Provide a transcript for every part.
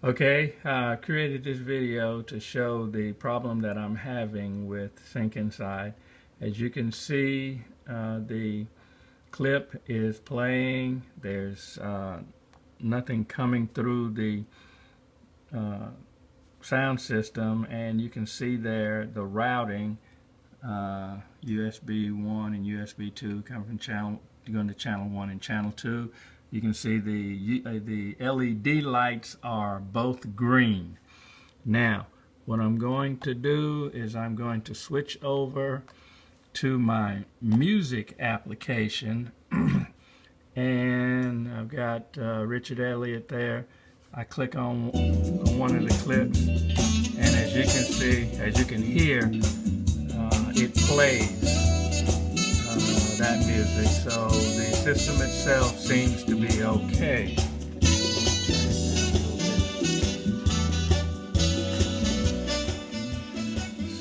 Okay, I created this video to show the problem that I'm having with Syncinside. As you can see, the clip is playing. There's nothing coming through the sound system, and you can see there the routing, USB 1 and USB 2 coming from going to channel 1 and channel 2. You can see the LED lights are both green. Now, what I'm going to do is I'm going to switch over to my music application and I've got Richard Elliott there. I click on one of the clips, and as you can see, as you can hear, it plays that music, so the system itself seems to be okay.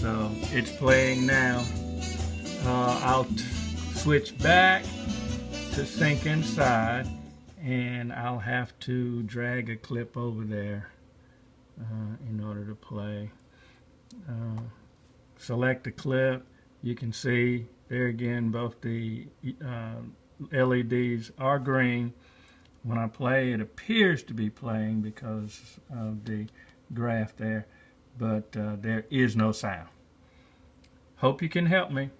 So it's playing now. I'll switch back to Syncinside, and I'll have to drag a clip over there in order to play. Select the clip. You can see there again both the LEDs are green. When I play, it appears to be playing because of the graph there, but there is no sound. Hope you can help me.